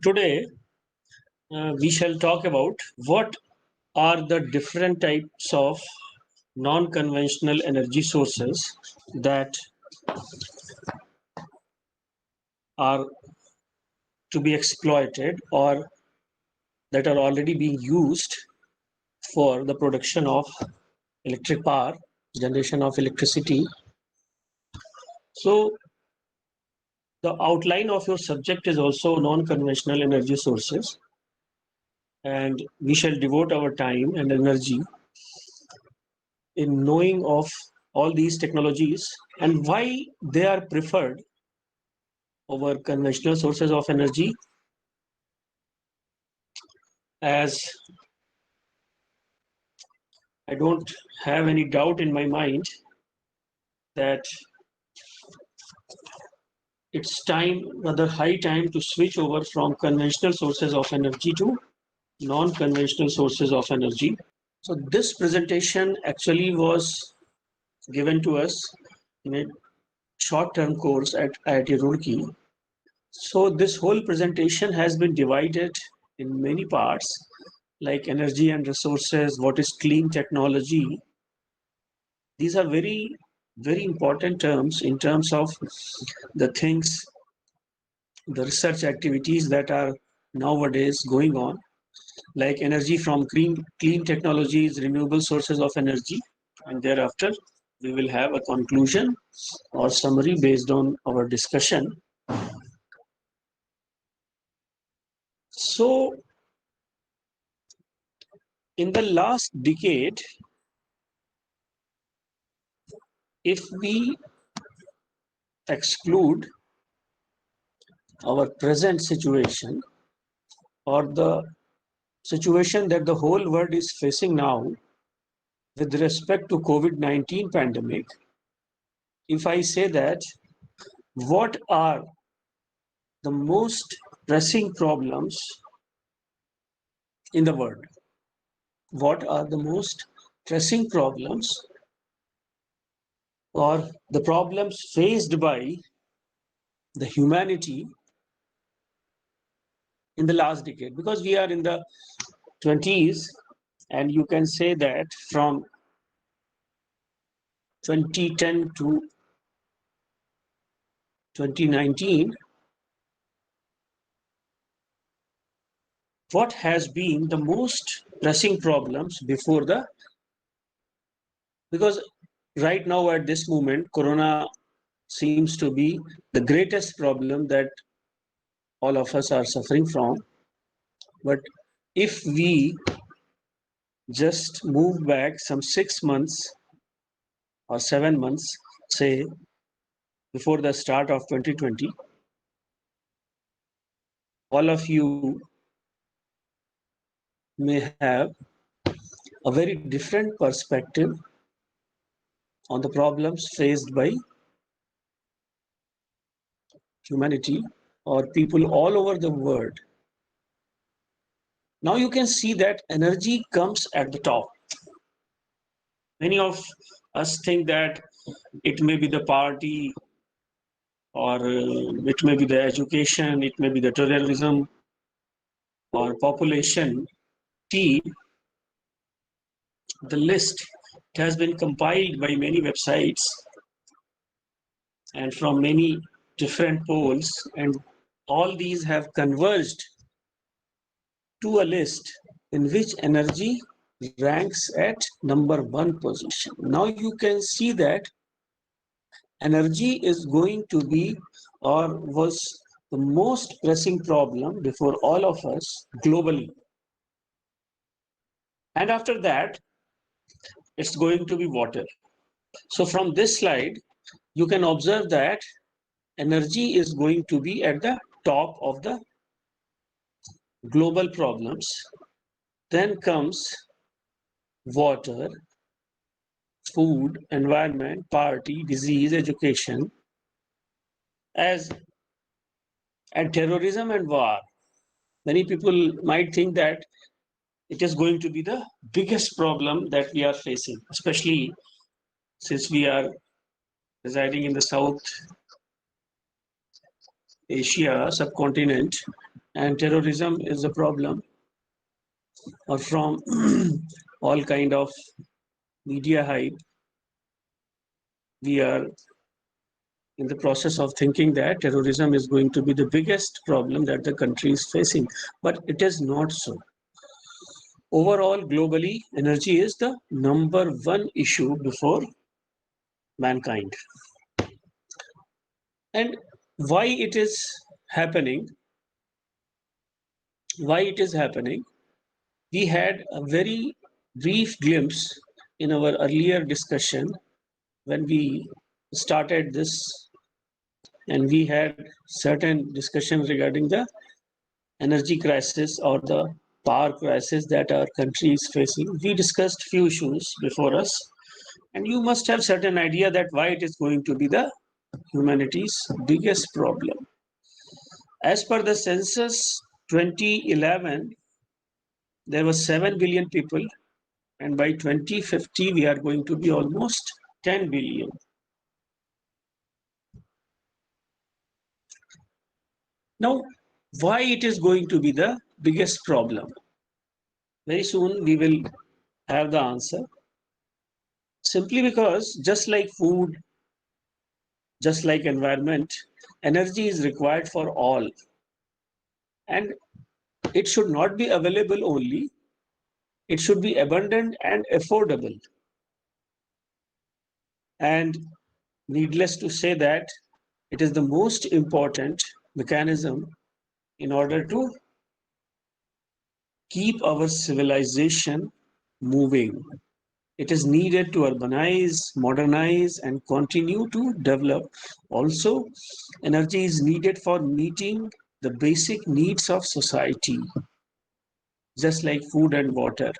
Today, we shall talk about what are the different types of non-conventional energy sources that are to be exploited or that are already being used for the production of electric power, generation of electricity. So, the outline of your subject is also non-conventional energy sources, and we shall devote our time and energy in knowing of all these technologies and why they are preferred over conventional sources of energy. As I don't have any doubt in my mind that it's time, rather high time, to switch over from conventional sources of energy to non-conventional sources of energy. So this presentation actually was given to us in a short-term course at IIT Roorkee. So this whole presentation has been divided in many parts, like energy and resources, what is clean technology. These are very, very important terms in terms of the things, the research activities that are nowadays going on, like energy from clean technologies, renewable sources of energy, and thereafter we will have a conclusion or summary based on our discussion. So in the last decade, if we exclude our present situation or the situation that the whole world is facing now with respect to COVID-19 pandemic, if I say that what are the most pressing problems in the world, what are the most pressing problems or the problems faced by the humanity in the last decade, because we are in the 20s, and you can say that from 2010 to 2019, what has been the most pressing problems before the, because right now at this moment corona seems to be the greatest problem that all of us are suffering from. But if we just move back some 6 months or 7 months, say before the start of 2020, all of you may have a very different perspective on the problems faced by humanity or people all over the world. Now you can see that energy comes at the top. Many of us think that it may be the party, or it may be the education, it may be the terrorism or population. See, the list has been compiled by many websites and from many different polls, and all these have converged to a list in which energy ranks at number one position. Now you can see that energy is going to be or was the most pressing problem before all of us globally. And after that, it's going to be water. So from this slide, you can observe that energy is going to be at the top of the global problems. Then comes water, food, environment, poverty, disease, education, as and terrorism and war. Many people might think that it is going to be the biggest problem that we are facing, especially since we are residing in the South Asia subcontinent. and terrorism is a problem, or from all kind of media hype, we are in the process of thinking that terrorism is going to be the biggest problem that the country is facing, but it is not so. Overall, globally, energy is the number one issue before mankind. And why it is happening? Why it is happening? We had a very brief glimpse in our earlier discussion when we started this, and we had certain discussion regarding the energy crisis or the power crisis that our country is facing. We discussed few issues before us, and you must have certain idea that why it is going to be the humanity's biggest problem. As per the census 2011, there were 7 billion people, and by 2050 we are going to be almost 10 billion. Now, why it is going to be the biggest problem? Very soon we will have the answer. Simply because just like food, just like environment, energy is required for all. And it should not be available only, it should be abundant and affordable. And needless to say that it is the most important mechanism in order to keep our civilization moving. It is needed to urbanize, modernize, and continue to develop. Also, energy is needed for meeting the basic needs of society, just like food and water,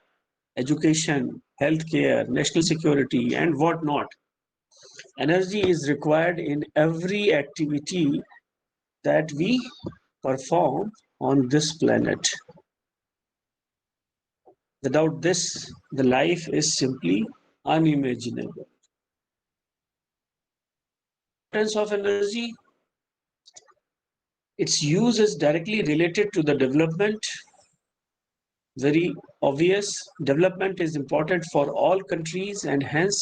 education, healthcare, national security, and whatnot. Energy is required in every activity that we perform on this planet. Without this, the life is simply unimaginable. Importance of energy, its use is directly related to the development. Very obvious, development is important for all countries, and hence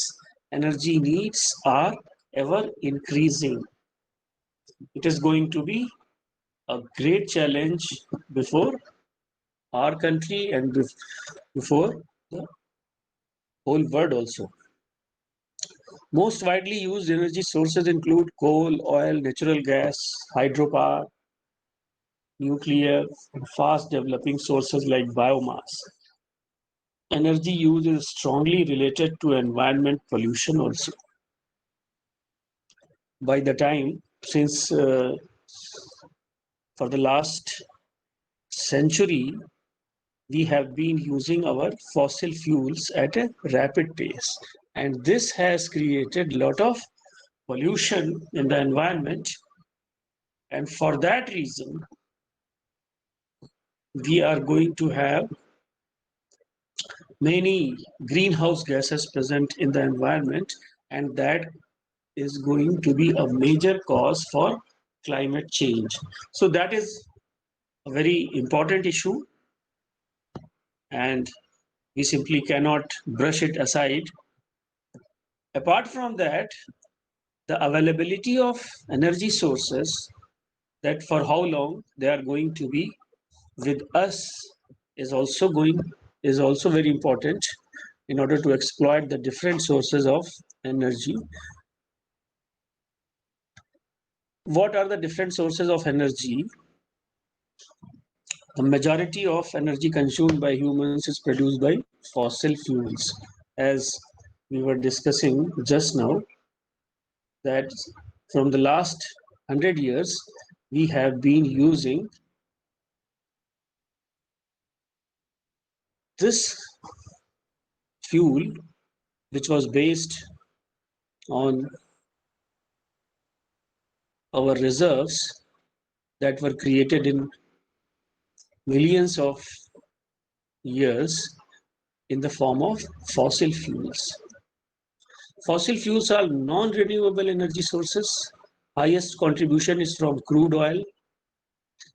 energy needs are ever increasing. It is going to be a great challenge before our country and before the whole world also. Most widely used energy sources include coal, oil, natural gas, hydropower, nuclear, and fast developing sources like biomass. Energy use is strongly related to environment pollution also. By the time, since for the last century, we have been using our fossil fuels at a rapid pace. And this has created a lot of pollution in the environment. And for that reason, we are going to have many greenhouse gases present in the environment, and that is going to be a major cause for climate change. So that is a very important issue, and we simply cannot brush it aside. Apart from that, the availability of energy sources, that for how long they are going to be with us, is also very important in order to exploit the different sources of energy. What are the different sources of energy? The majority of energy consumed by humans is produced by fossil fuels. As we were discussing just now, that from the last 100 years, we have been using this fuel, which was based on our reserves that were created in millions of years in the form of fossil fuels. Fossil fuels are non-renewable energy sources. Highest contribution is from crude oil,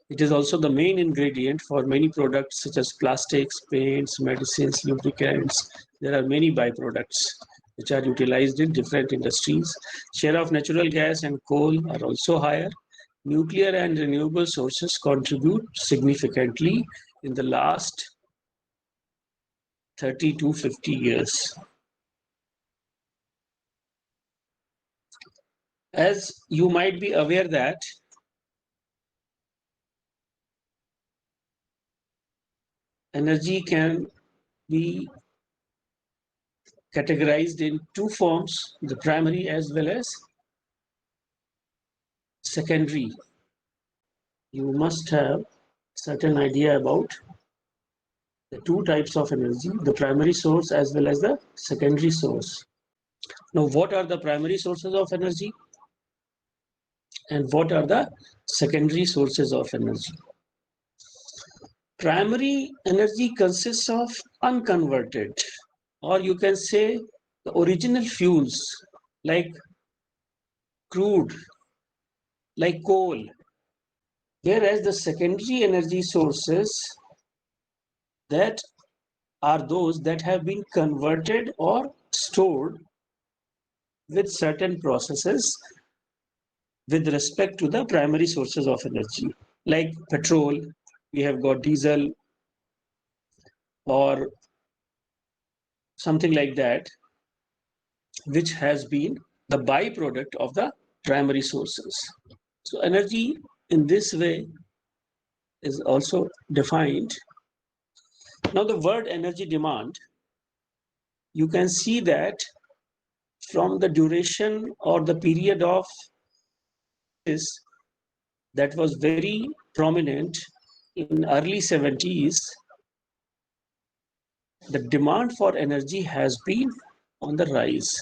It is also the main ingredient for many products such as plastics, paints, medicines, lubricants. There are many byproducts which are utilized in different industries. Share of natural gas and coal are also higher. Nuclear and renewable sources contribute significantly in the last 30 to 50 years. As you might be aware that energy can be categorized in two forms, the primary as well as secondary. You must have certain idea about the two types of energy, the primary source as well as the secondary source. Now, what are the primary sources of energy and what are the secondary sources of energy? Primary energy consists of unconverted, or you can say the original fuels like crude, like coal, whereas the secondary energy sources that are those that have been converted or stored with certain processes with respect to the primary sources of energy. Like petrol, we have got diesel or something like that, which has been the byproduct of the primary sources. So energy in this way is also defined. Now the word energy demand, you can see that from the duration or the period of this that was very prominent in early 70s, the demand for energy has been on the rise.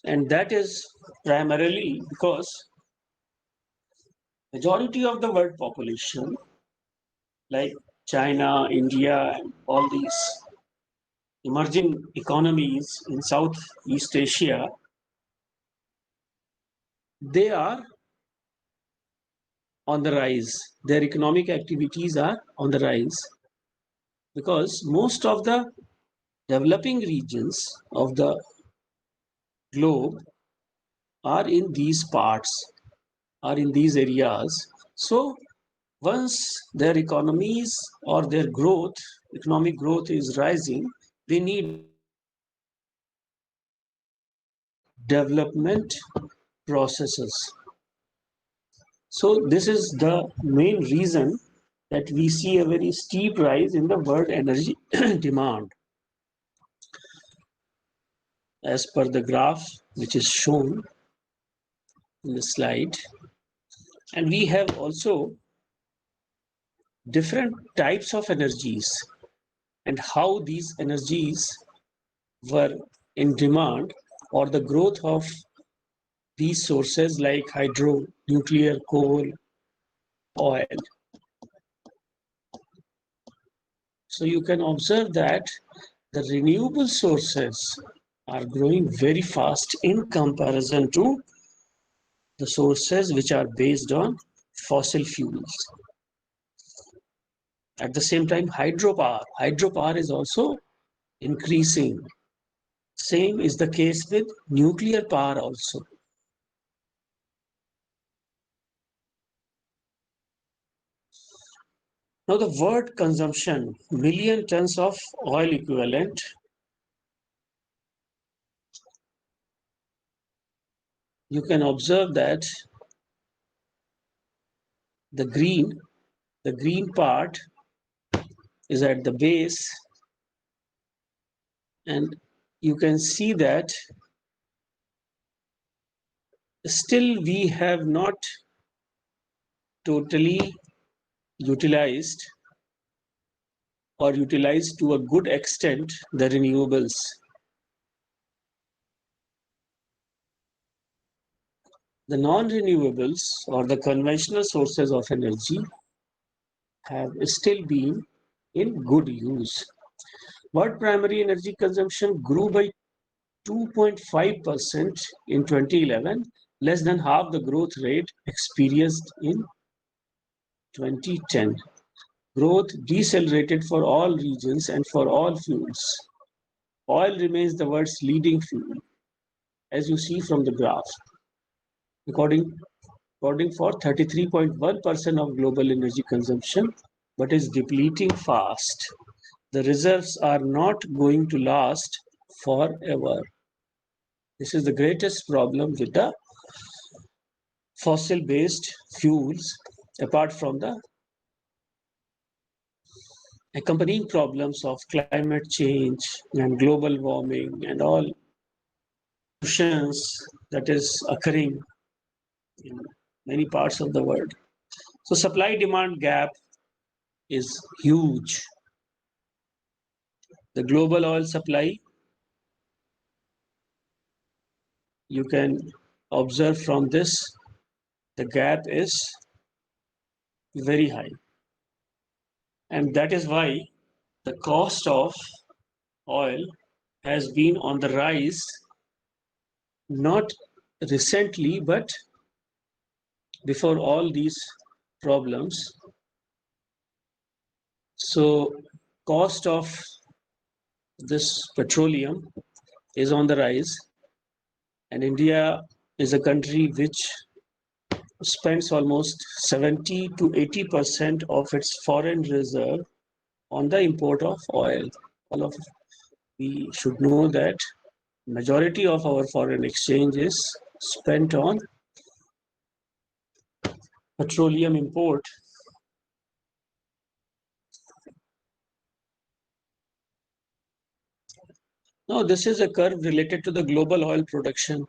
And that is primarily because majority of the world population, like China, India, and all these emerging economies in Southeast Asia, they are on the rise. Their economic activities are on the rise because most of the developing regions of the globe are in these parts, are in these areas. So once their economies or their growth, economic growth is rising, they need development processes. So this is the main reason that we see a very steep rise in the world energy demand. As per the graph which is shown in the slide. And we have also different types of energies and how these energies were in demand or the growth of these sources like hydro, nuclear, coal, oil. So you can observe that the renewable sources are growing very fast in comparison to the sources which are based on fossil fuels. At the same time, hydropower is also increasing. Same is the case with nuclear power also. Now the word consumption, million tons of oil equivalent. You can observe that the green part is at the base, and you can see that still we have not totally utilized or utilized to a good extent the renewables. The non-renewables or the conventional sources of energy have still been in good use. World primary energy consumption grew by 2.5% in 2011, less than half the growth rate experienced in 2010. Growth decelerated for all regions and for all fuels. Oil remains the world's leading fuel, as you see from the graph, according for 33.1% of global energy consumption, but is depleting fast. The reserves are not going to last forever. This is the greatest problem with the fossil-based fuels, apart from the accompanying problems of climate change and global warming and all pollutions that is occurring in many parts of the world. So supply-demand gap is huge. The global oil supply, you can observe from this, the gap is very high. And that is why the cost of oil has been on the rise, not recently, but before all these problems. So cost of this petroleum is on the rise, and India is a country which spends almost 70 to 80% of its foreign reserve on the import of oil. We should know that majority of our foreign exchange is spent on petroleum import. Now, this is a curve related to the global oil production.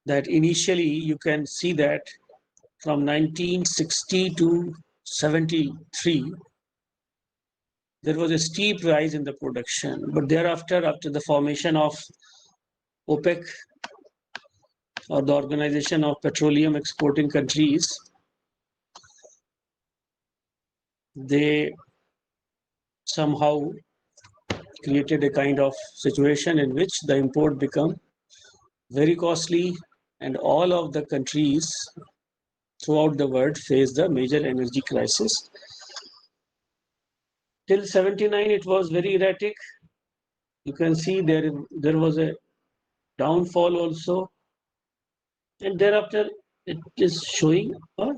That initially you can see that from 1960 to 73, there was a steep rise in the production. But thereafter, after the formation of OPEC, or the Organization of Petroleum Exporting Countries, they somehow created a kind of situation in which the import become very costly, and all of the countries throughout the world face the major energy crisis. Till 79, it was very erratic. You can see there was a downfall also, and thereafter it is showing a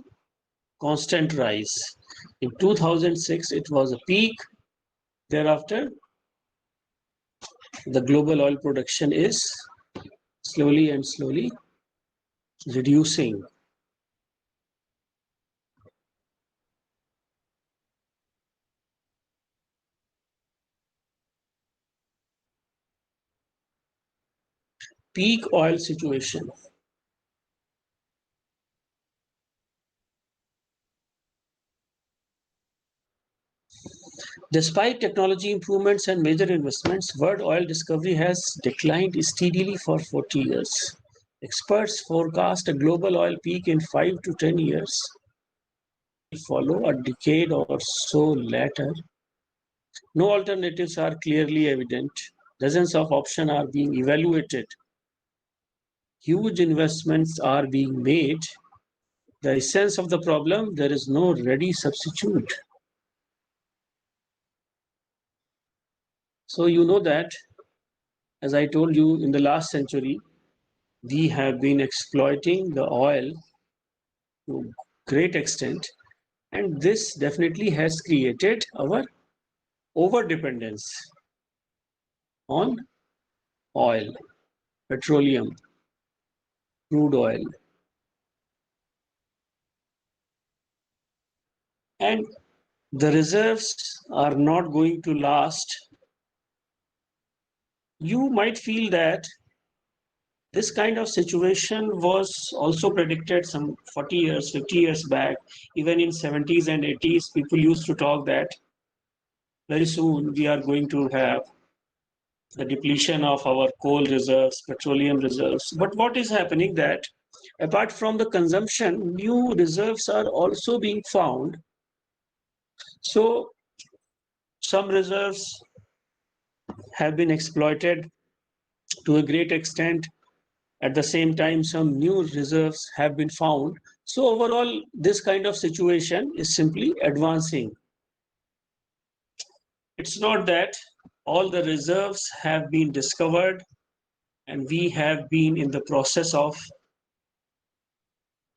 constant rise. In 2006, it was a peak. Thereafter, the global oil production is slowly and slowly reducing. Peak oil situation. Despite technology improvements and major investments, world oil discovery has declined steadily for 40 years. Experts forecast a global oil peak in 5 to 10 years. Follow a decade or so later. No alternatives are clearly evident. Dozens of options are being evaluated. Huge investments are being made. The essence of the problem, there is no ready substitute. So you know that, as I told you, in the last century, we have been exploiting the oil to great extent, and this definitely has created our overdependence on oil, petroleum, crude oil. And the reserves are not going to last. You might feel that this kind of situation was also predicted some 40 years, 50 years back. Even in 70s and 80s, people used to talk that very soon we are going to have the depletion of our coal reserves, petroleum reserves. But what is happening that apart from the consumption, new reserves are also being found. So some reserves have been exploited to a great extent. At the same time, some new reserves have been found. So overall, this kind of situation is simply advancing. It's not that all the reserves have been discovered and we have been in the process of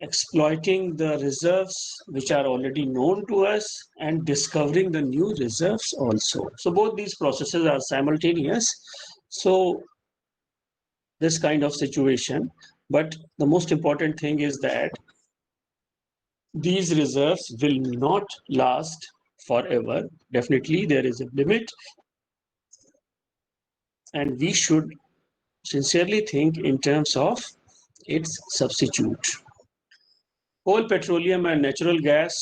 exploiting the reserves which are already known to us and discovering the new reserves also. So both these processes are simultaneous. So this kind of situation, but the most important thing is that these reserves will not last forever. Definitely there is a limit, and we should sincerely think in terms of its substitute. Coal, petroleum, and natural gas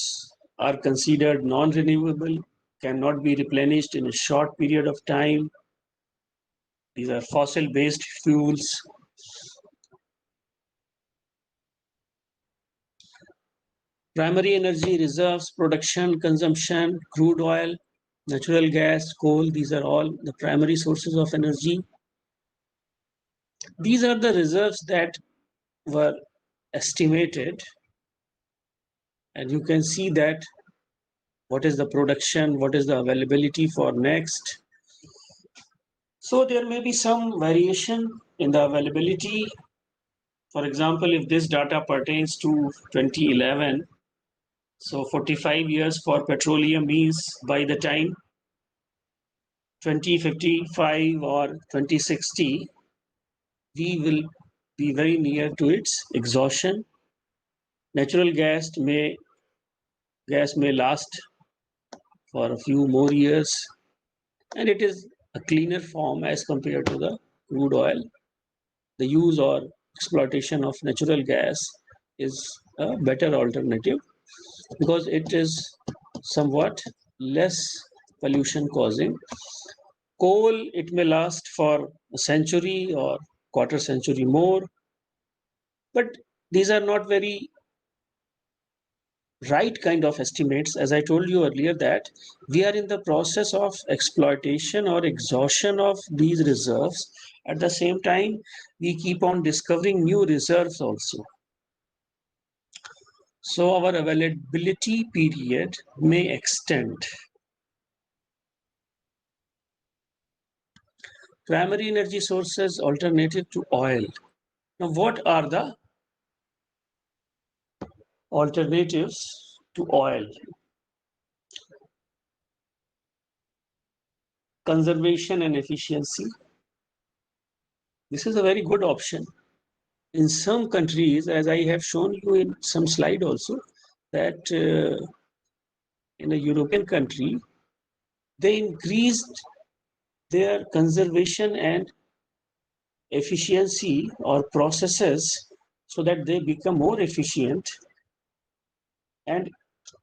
are considered non-renewable, cannot be replenished in a short period of time. These are fossil-based fuels. Primary energy reserves, production, consumption, crude oil, natural gas, coal, these are all the primary sources of energy. These are the reserves that were estimated, and you can see that what is the production, what is the availability for next. So there may be some variation in the availability. For example, if this data pertains to 2011, so 45 years for petroleum means by the time 2055 or 2060, we will be very near to its exhaustion. Natural gas may last for a few more years, and it is a cleaner form as compared to the crude oil. The use or exploitation of natural gas is a better alternative because it is somewhat less pollution causing. Coal, it may last for a century or quarter century more, but these are not very right kind of estimates. As I told you earlier that we are in the process of exploitation or exhaustion of these reserves. At the same time, we keep on discovering new reserves also. So our availability period may extend. Primary energy sources alternative to oil. Now, what are the alternatives to oil? Conservation and efficiency. This is a very good option. In some countries, as I have shown you in some slide also, that in a European country, they increased their conservation and efficiency or processes so that they become more efficient, and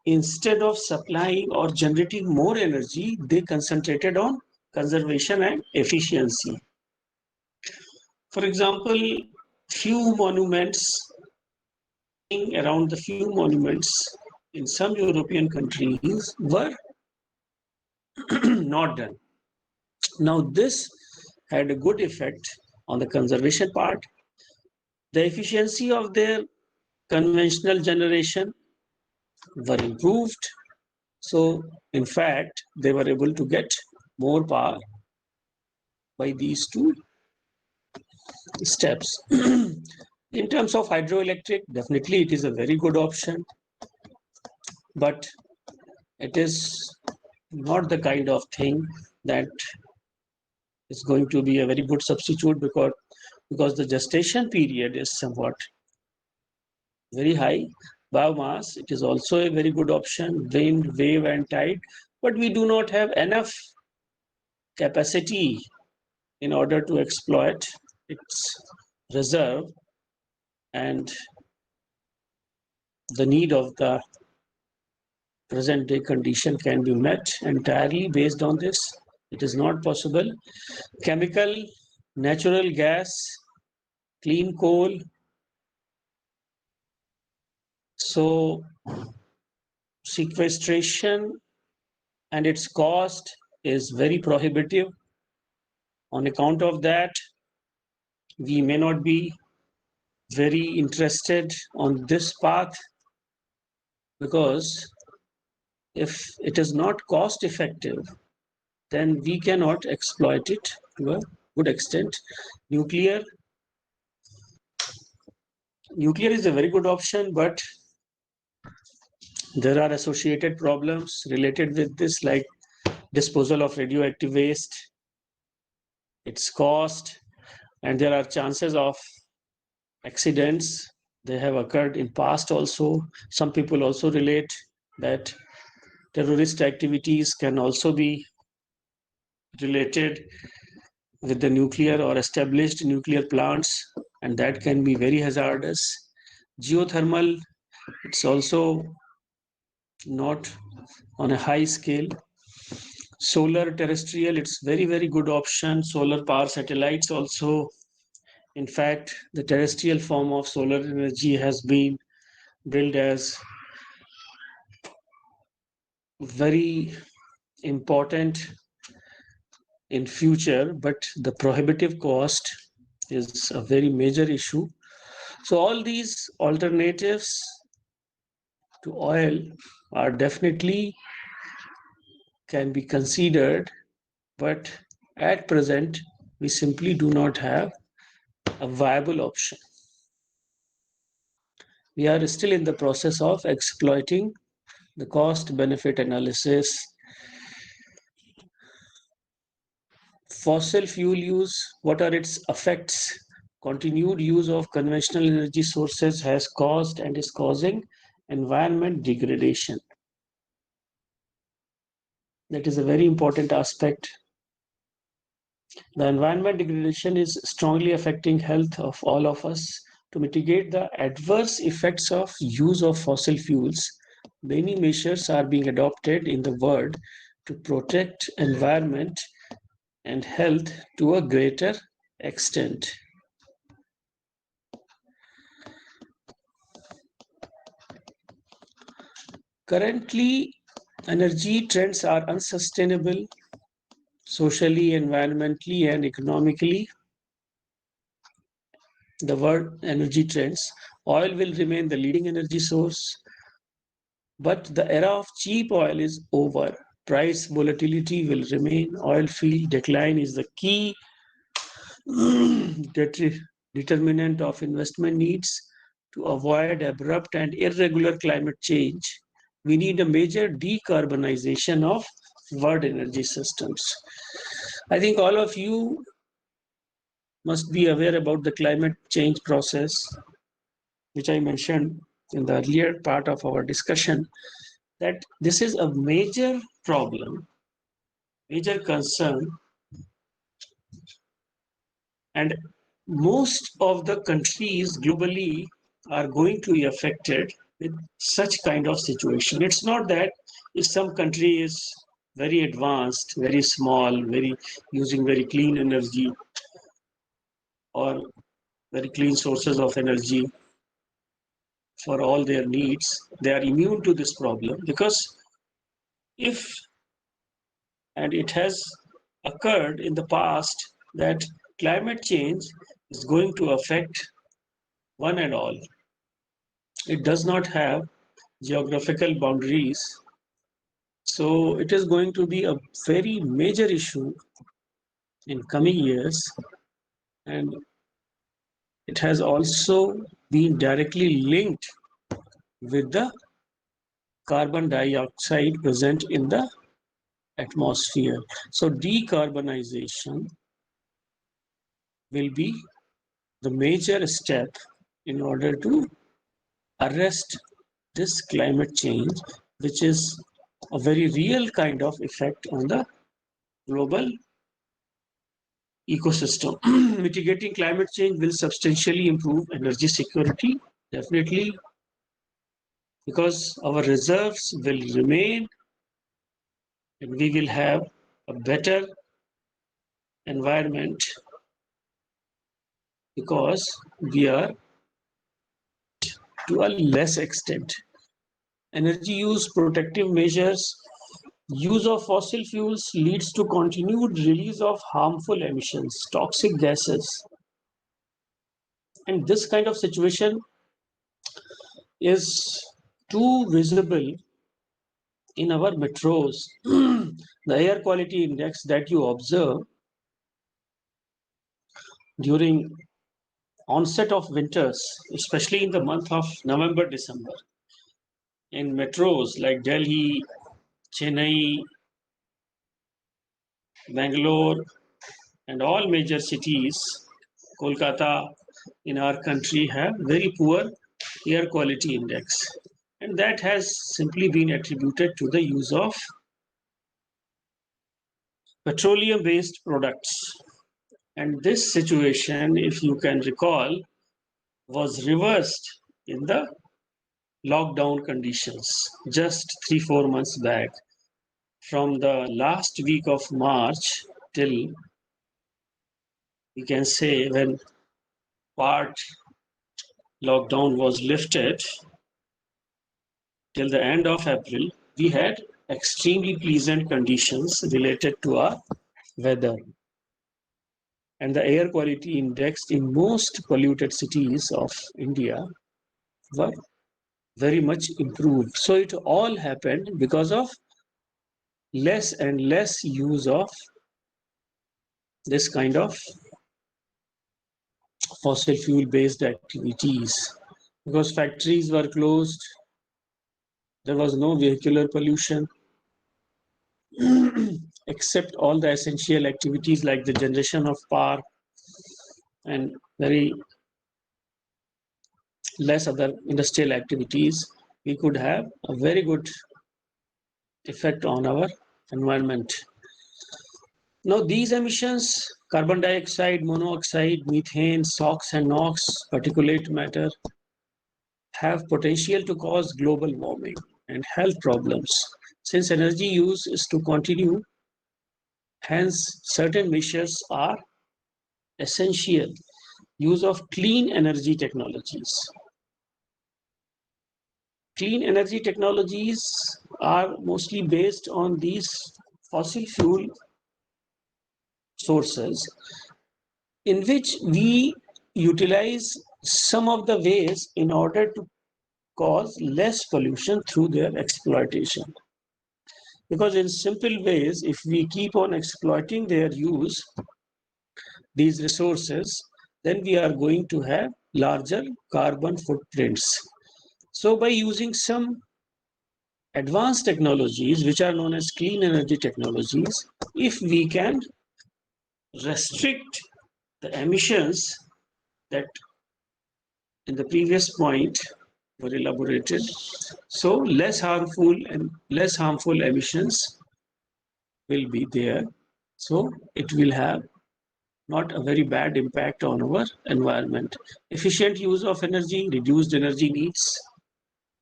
instead of supplying or generating more energy, they concentrated on conservation and efficiency. For example, few monuments, around the few monuments in some European countries were not done. Now, this had a good effect on the conservation part. The efficiency of their conventional generation were improved. So, in fact, they were able to get more power by these two steps. In terms of hydroelectric, definitely it is a very good option, but it is not the kind of thing that is going to be a very good substitute because the gestation period is somewhat very high. Biomass, it is also a very good option, wind, wave, and tide, but we do not have enough capacity in order to exploit its reserve, and the need of the present day condition can be met entirely based on this. It is not possible. Chemical, natural gas, clean coal. So sequestration and its cost is very prohibitive. On account of that, we may not be very interested on this path, because if it is not cost effective, then we cannot exploit it to a good extent. Nuclear is a very good option, but there are associated problems related with this, like disposal of radioactive waste, its cost, and there are chances of accidents. They have occurred in past also. Some people also relate that terrorist activities can also be related with the nuclear or established nuclear plants, and that can be very hazardous. Geothermal, it's also not on a high scale. Solar terrestrial, it's very good option. Solar power satellites also. In fact, the terrestrial form of solar energy has been billed as very important in future, but the prohibitive cost is a very major issue. So all these alternatives to oil are definitely can be considered, but at present we simply do not have a viable option. We are still in the process of exploiting the cost benefit analysis. Fossil fuel use, what are its effects? Continued use of conventional energy sources has caused and is causing environment degradation. That is a very important aspect. The environment degradation is strongly affecting health of all of us. To mitigate the adverse effects of use of fossil fuels, many measures are being adopted in the world to protect environment and health to a greater extent. Currently, energy trends are unsustainable socially, environmentally, and economically. The word energy trends. Oil will remain the leading energy source, but the era of cheap oil is over. Price volatility will remain. Oil field decline is the key determinant of investment needs. To avoid abrupt and irregular climate change, we need a major decarbonization of world energy systems. I think all of you must be aware about the climate change process, which I mentioned in the earlier part of our discussion, that this is a major problem, major concern, and most of the countries globally are going to be affected with such kind of situation. It's not that if some country is very advanced, very small, very using very clean energy or very clean sources of energy for all their needs, they are immune to this problem. Because if, and it has occurred in the past, that climate change is going to affect one and all. It does not have geographical boundaries. So it is going to be a very major issue in coming years, and it has also been directly linked with the carbon dioxide present in the atmosphere. So decarbonization will be the major step in order to arrest this climate change, which is a very real kind of effect on the global ecosystem. Mitigating climate change will substantially improve energy security, definitely, because our reserves will remain and we will have a better environment, because we are to a less extent. Energy use protective measures Use of fossil fuels leads to continued release of harmful emissions, toxic gases. And this kind of situation is too visible in our metros. The air quality index that you observe during onset of winters, especially in the month of November, December, in metros like Delhi, Chennai, Bangalore, and all major cities, Kolkata in our country have very poor air quality index. And that has simply been attributed to the use of petroleum-based products. And this situation, if you can recall, was reversed in the lockdown conditions just 3-4 months back. From the last week of March till, we can say, when part lockdown was lifted till the end of April, we had extremely pleasant conditions related to our weather. And the air quality index in most polluted cities of India were very much improved. So it all happened because of less and less use of this kind of fossil fuel based activities. Because factories were closed, there was no vehicular pollution, except all the essential activities like the generation of power and very less other industrial activities. We could have a very good effect on our environment. Now, these emissions, carbon dioxide, monoxide, methane, SOx and NOx, particulate matter, have potential to cause global warming and health problems. Since energy use is to continue, hence certain measures are essential. Use of clean energy technologies. Clean energy technologies are mostly based on these fossil fuel sources, in which we utilize some of the ways in order to cause less pollution through their exploitation. Because in simple ways, if we keep on exploiting their use, these resources, then we are going to have larger carbon footprints. So by using some advanced technologies, which are known as clean energy technologies, if we can restrict the emissions that in the previous point were elaborated, so less harmful emissions will be there. So it will have not a very bad impact on our environment. Efficient use of energy, reduced energy needs,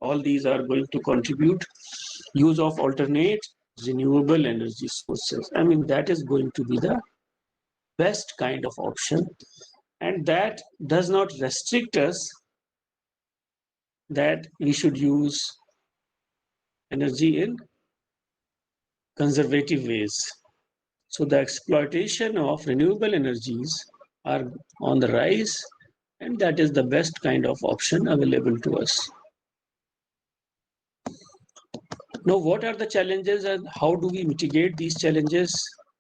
all these are going to contribute. Use of alternate renewable energy sources. I mean, that is going to be the best kind of option. And that does not restrict us that we should use energy in conservative ways. So the exploitation of renewable energies are on the rise, and that is the best kind of option available to us. Now, what are the challenges and how do we mitigate these challenges?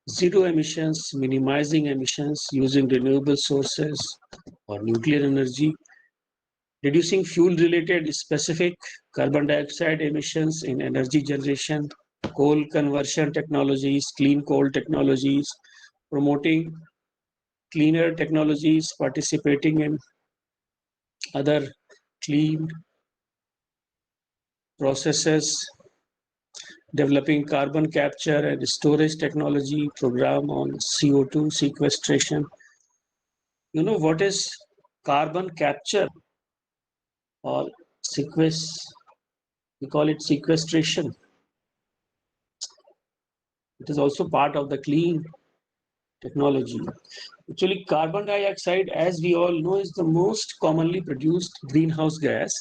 Zero emissions, minimizing emissions using renewable sources or nuclear energy, reducing fuel-related specific carbon dioxide emissions in energy generation, coal conversion technologies, clean coal technologies, promoting cleaner technologies, participating in other clean processes, developing carbon capture and storage technology program on CO2 sequestration. You know what is carbon capture or we call it sequestration. It is also part of the clean technology. Actually, carbon dioxide, as we all know, is the most commonly produced greenhouse gas.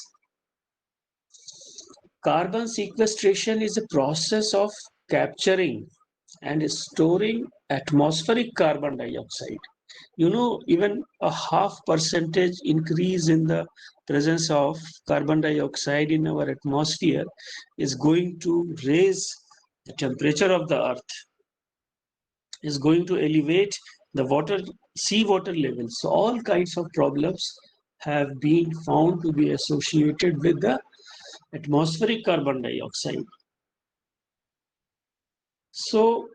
Carbon sequestration is a process of capturing and storing atmospheric carbon dioxide. Even a 0.5% increase in the presence of carbon dioxide in our atmosphere is going to raise the temperature of the earth, is going to elevate the seawater levels. So all kinds of problems have been found to be associated with the atmospheric carbon dioxide. So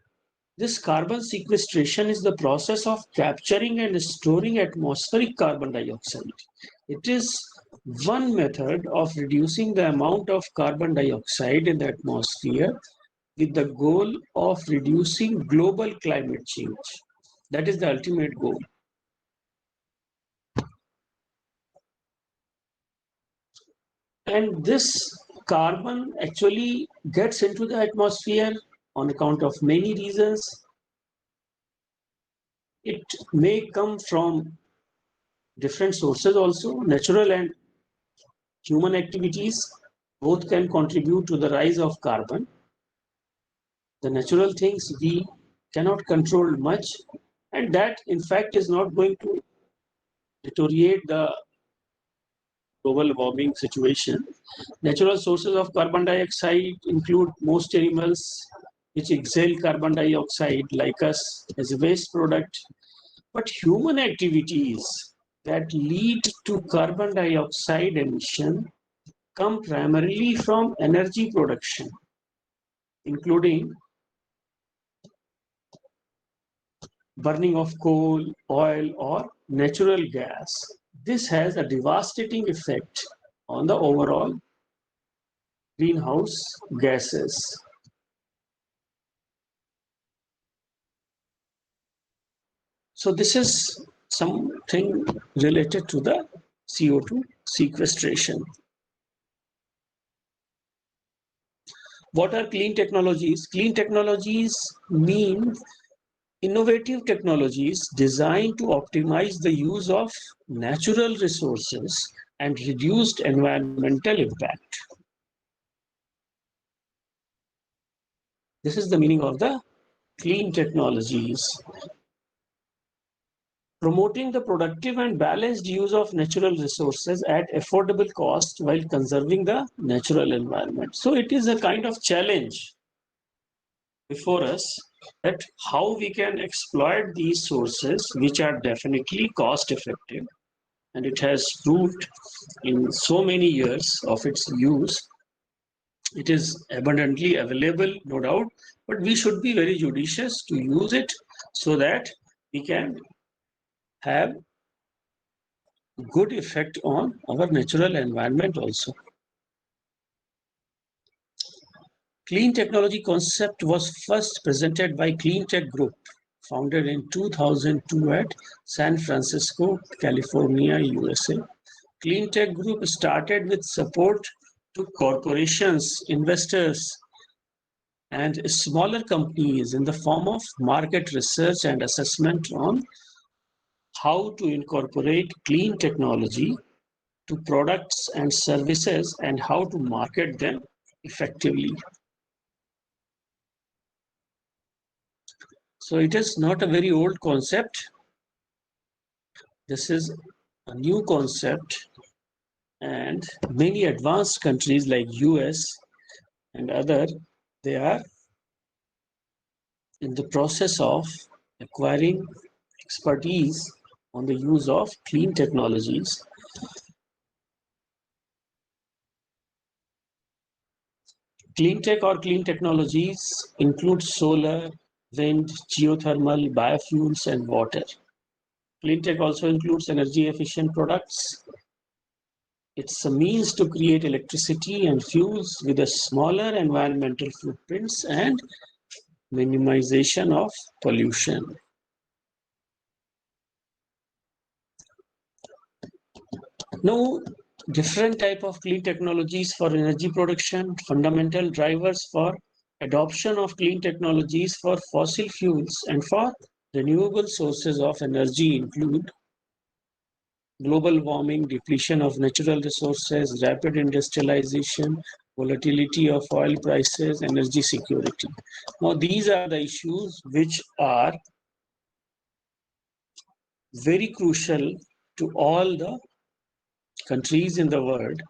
this carbon sequestration is the process of capturing and storing atmospheric carbon dioxide. It is one method of reducing the amount of carbon dioxide in the atmosphere with the goal of reducing global climate change. That is the ultimate goal. And this carbon actually gets into the atmosphere on account of many reasons. It may come from different sources also, natural and human activities. Both can contribute to the rise of carbon. The natural things we cannot control much, and that in fact is not going to deteriorate the global warming situation. Natural sources of carbon dioxide include most animals which exhale carbon dioxide like us as a waste product. But human activities that lead to carbon dioxide emission come primarily from energy production, including burning of coal, oil, or natural gas. This has a devastating effect on the overall greenhouse gases. So this is something related to the CO2 sequestration. What are clean technologies? Clean technologies mean innovative technologies designed to optimize the use of natural resources and reduced environmental impact. This is the meaning of the clean technologies. Promoting the productive and balanced use of natural resources at affordable cost while conserving the natural environment. So it is a kind of challenge before us that how we can exploit these sources, which are definitely cost effective, and it has proved in so many years of its use. It is abundantly available, no doubt, but we should be very judicious to use it so that we can have good effect on our natural environment also. Clean technology concept was first presented by Cleantech Group, founded in 2002 at San Francisco, California, USA. Cleantech Group started with support to corporations, investors, and smaller companies in the form of market research and assessment on how to incorporate clean technology to products and services and how to market them effectively. So it is not a very old concept. This is a new concept, and many advanced countries like US and other, they are in the process of acquiring expertise on the use of clean technologies. Clean tech or clean technologies include solar, wind, geothermal, biofuels, and water. Clean tech also includes energy efficient products. It's a means to create electricity and fuels with a smaller environmental footprints and minimization of pollution. Now, different type of clean technologies for energy production, fundamental drivers for adoption of clean technologies for fossil fuels and for renewable sources of energy include global warming, depletion of natural resources, rapid industrialization, volatility of oil prices, energy security. Now, these are the issues which are very crucial to all the countries in the world,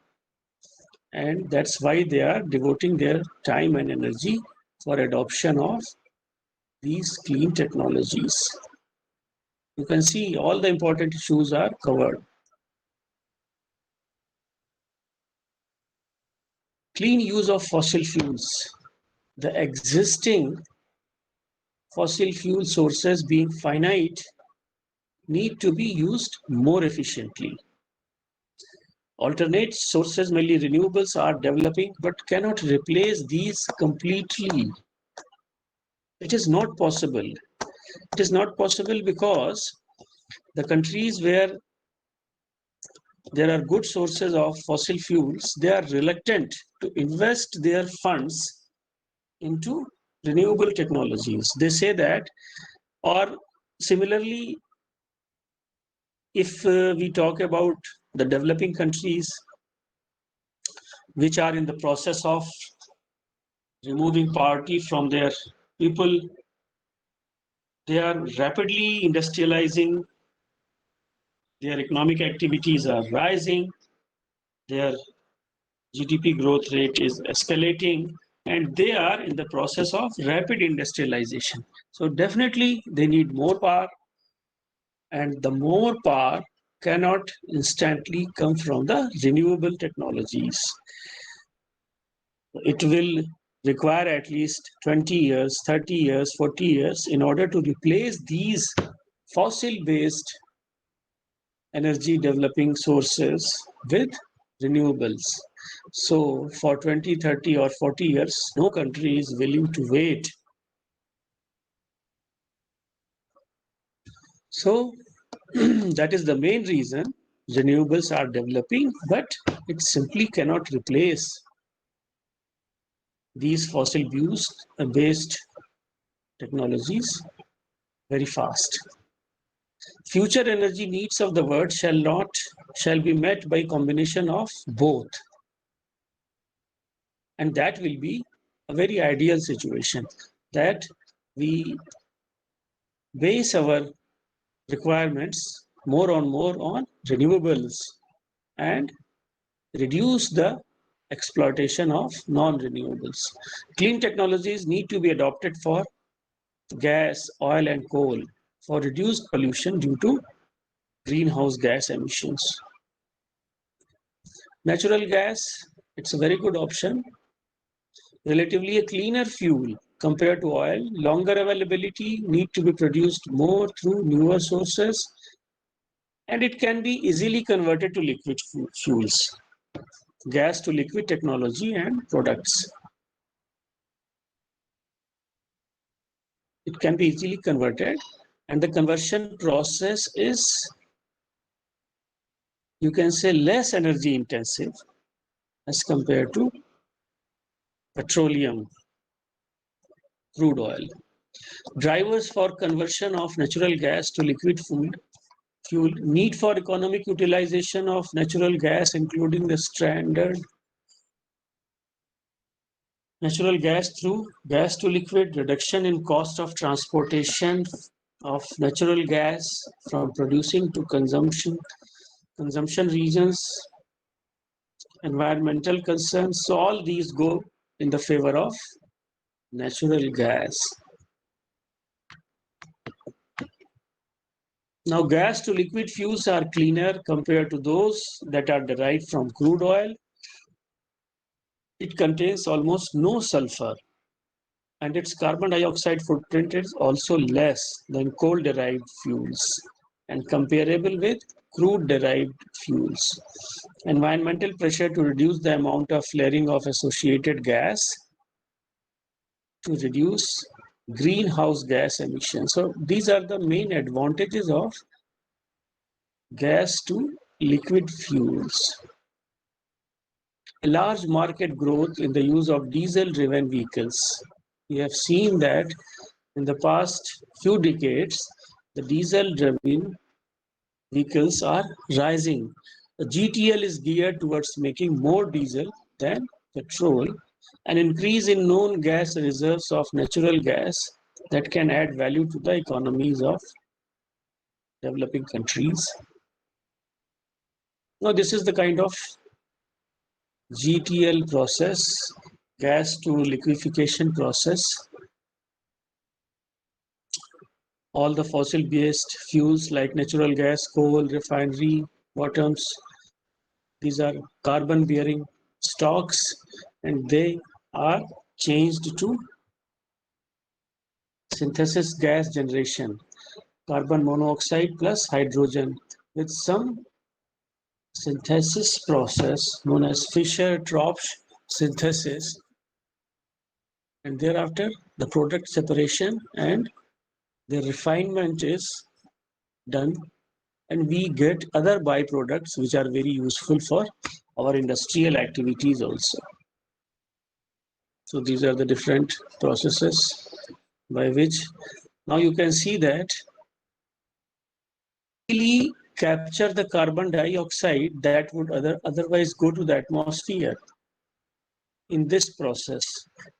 and that's why they are devoting their time and energy for adoption of these clean technologies. You can see all the important issues are covered. Clean use of fossil fuels. The existing fossil fuel sources being finite need to be used more efficiently. Alternate sources, mainly renewables, are developing but cannot replace these completely. It is not possible. It is not possible because the countries where there are good sources of fossil fuels, they are reluctant to invest their funds into renewable technologies. They say that, or similarly, if we talk about the developing countries which are in the process of removing poverty from their people, they are rapidly industrializing, their economic activities are rising, their GDP growth rate is escalating, and they are in the process of rapid industrialization. So definitely they need more power, and the more power cannot instantly come from the renewable technologies. It will require at least 20 years, 30 years, 40 years in order to replace these fossil-based energy developing sources with renewables. So for 20, 30 or 40 years, no country is willing to wait. So that is the main reason renewables are developing, but it simply cannot replace these fossil-based technologies very fast. Future energy needs of the world shall be met by combination of both. And that will be a very ideal situation, that we base our requirements more on renewables and reduce the exploitation of non-renewables. Clean technologies need to be adopted for gas, oil, and coal for reduced pollution due to greenhouse gas emissions. Natural gas, it's a very good option. Relatively a cleaner fuel compared to oil, longer availability, need to be produced more through newer sources, and it can be easily converted to liquid fuels, gas to liquid technology and products. It can be easily converted, and the conversion process is, you can say, less energy intensive as compared to petroleum, crude oil. Drivers for conversion of natural gas to liquid fuel, need for economic utilization of natural gas, including the standard natural gas through gas to liquid, reduction in cost of transportation of natural gas from producing to consumption regions, environmental concerns. So all these go in the favor of natural gas. Now, gas to liquid fuels are cleaner compared to those that are derived from crude oil. It contains almost no sulfur, and its carbon dioxide footprint is also less than coal-derived fuels and comparable with crude-derived fuels. Environmental pressure to reduce the amount of flaring of associated gas to reduce greenhouse gas emissions. So these are the main advantages of gas to liquid fuels. A large market growth in the use of diesel-driven vehicles. We have seen that in the past few decades, the diesel-driven vehicles are rising. The GTL is geared towards making more diesel than petrol, an increase in known gas reserves of natural gas that can add value to the economies of developing countries. Now, this is the kind of GTL process, gas to liquefaction process. All the fossil-based fuels like natural gas, coal, refinery bottoms, these are carbon-bearing stocks, and they are changed to synthesis gas generation, carbon monoxide plus hydrogen with some synthesis process known as Fischer-Tropsch synthesis, and thereafter the product separation and the refinement is done, and we get other byproducts which are very useful for our industrial activities also. So these are the different processes by which now you can see that really capture the carbon dioxide that would otherwise go to the atmosphere in this process,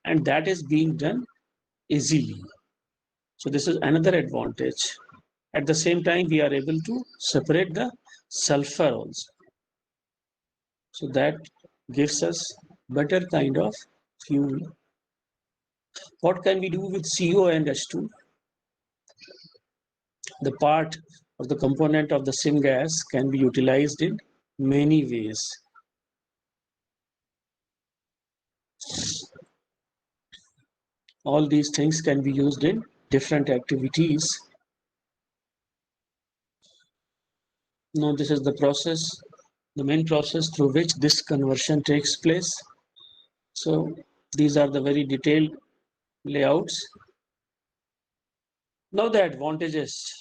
and that is being done easily. So this is another advantage. At the same time, we are able to separate the sulfur also. So that gives us better kind of fuel. What can we do with CO and H2? The part of the component of the syngas can be utilized in many ways. All these things can be used in different activities. Now this is the process, the main process through which this conversion takes place. So these are the very detailed layouts. Now the advantages.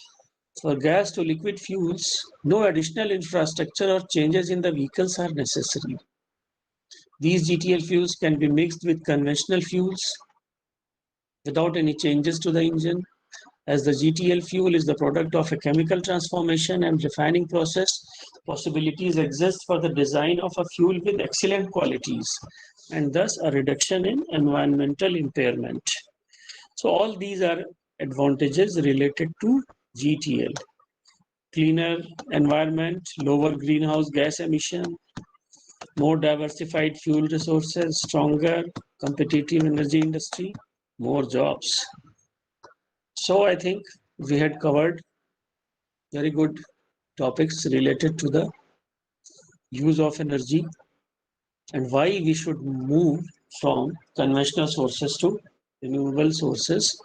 For gas to liquid fuels, no additional infrastructure or changes in the vehicles are necessary. These GTL fuels can be mixed with conventional fuels without any changes to the engine, as the GTL fuel is the product of a chemical transformation and refining process. Possibilities exist for the design of a fuel with excellent qualities and thus a reduction in environmental impairment. So all these are advantages related to GTL. Cleaner environment, lower greenhouse gas emission, more diversified fuel resources, stronger competitive energy industry, more jobs. So I think we had covered very good topics related to the use of energy and why we should move from conventional sources to renewable sources.